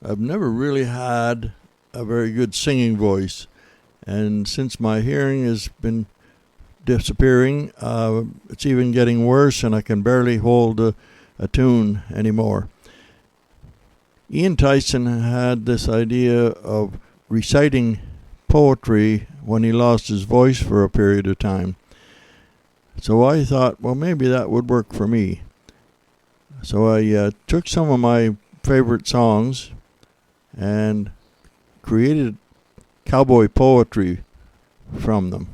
I've never really had a very good singing voice, and since my hearing has been disappearing, it's even getting worse, and I can barely hold a tune anymore. Ian Tyson had this idea of reciting poetry when he lost his voice for a period of time. So I thought, well, maybe that would work for me. So I took some of my favorite songs and created cowboy poetry from them.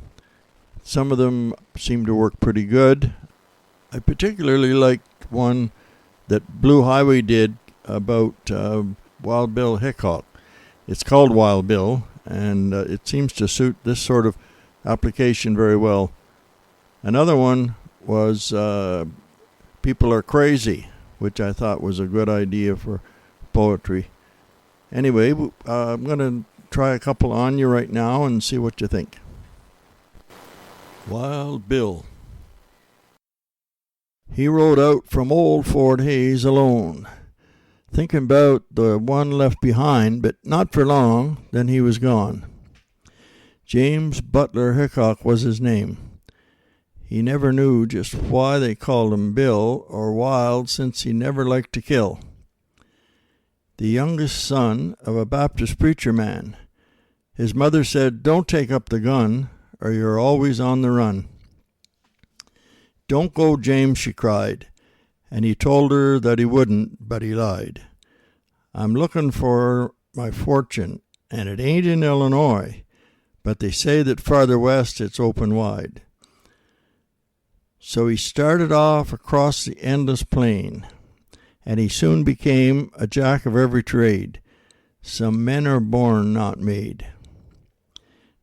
Some of them seemed to work pretty good. I particularly liked one that Blue Highway did about Wild Bill Hickok. It's called Wild Bill, and it seems to suit this sort of application very well. Another one was People Are Crazy, which I thought was a good idea for poetry. Anyway, I'm going to try a couple on you right now and see what you think. Wild Bill. He rode out from old Fort Hayes alone, thinking about the one left behind, but not for long, then he was gone. James Butler Hickok was his name. He never knew just why they called him Bill or Wild, since he never liked to kill. The youngest son of a Baptist preacher man. His mother said, "Don't take up the gun, or you're always on the run." "Don't go, James," she cried, and he told her that he wouldn't, but he lied. "I'm looking for my fortune, and it ain't in Illinois, but they say that farther west it's open wide." So he started off across the endless plain, and he soon became a jack of every trade. Some men are born, not made.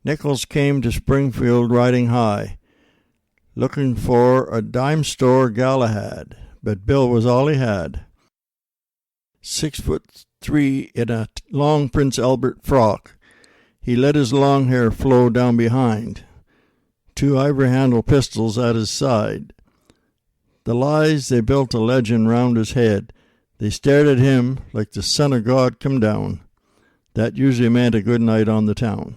Nichols came to Springfield riding high, looking for a dime store Galahad, but Bill was all he had. 6'3" in a long Prince Albert frock, he let his long hair flow down behind, 2 ivory-handled pistols at his side. The lies, they built a legend round his head. They stared at him like the Son of God come down. That usually meant a good night on the town.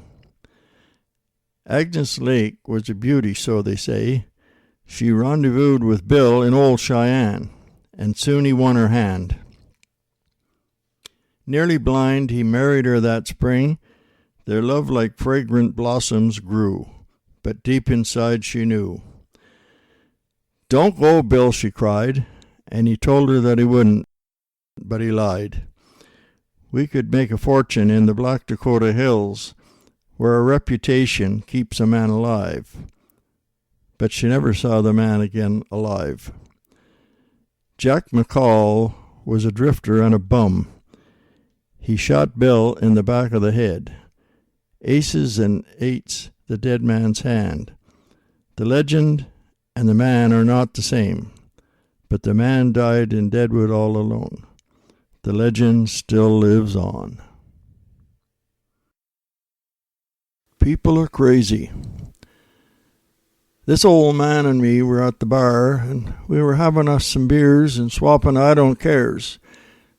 Agnes Lake was a beauty, so they say. She rendezvoused with Bill in old Cheyenne, and soon he won her hand. Nearly blind, he married her that spring. Their love like fragrant blossoms grew, but deep inside she knew. "Don't go, Bill," she cried, and he told her that he wouldn't, but he lied. We could make a fortune in the Black Dakota hills, where a reputation keeps a man alive. But she never saw the man again alive. Jack McCall was a drifter and a bum. He shot Bill in the back of the head. Aces and eights, the dead man's hand. The legend and the man are not the same, but the man died in Deadwood all alone. The legend still lives on. People are crazy. This old man and me were at the bar, and we were having us some beers and swapping I don't cares,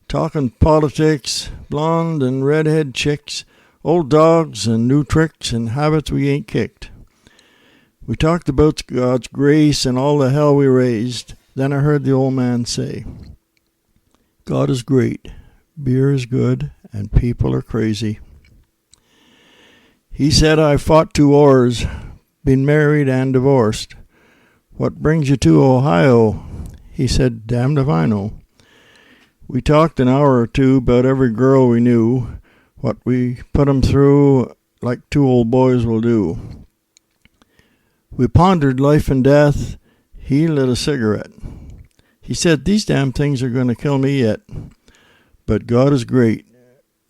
talking politics, blonde and redhead chicks, old dogs and new tricks and habits we ain't kicked. We talked about God's grace and all the hell we raised. Then I heard the old man say, "God is great, beer is good, and people are crazy." He said, "I fought 2 wars, been married and divorced. What brings you to Ohio?" He said, "Damned if I know." We talked an hour or two about every girl we knew, what we put 'em through like 2 old boys will do. We pondered life and death. He lit a cigarette. He said, "These damn things are going to kill me yet. But God is great,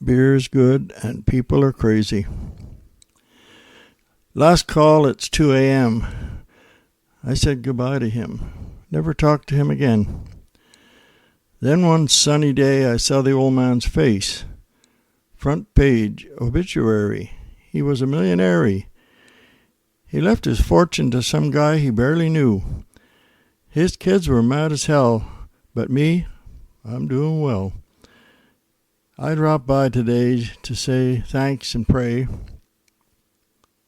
beer is good, and people are crazy." Last call, it's 2 a.m. I said goodbye to him. Never talked to him again. Then one sunny day I saw the old man's face. Front page, obituary. He was a millionaire. He left his fortune to some guy he barely knew. His kids were mad as hell, but me, I'm doing well. I dropped by today to say thanks and pray.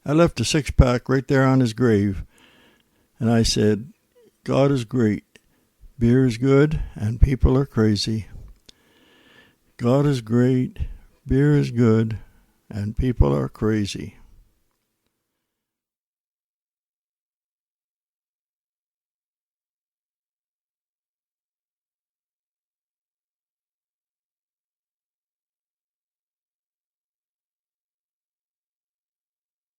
I left a six-pack right there on his grave, and I said, God is great, beer is good, and people are crazy. God is great, beer is good, and people are crazy.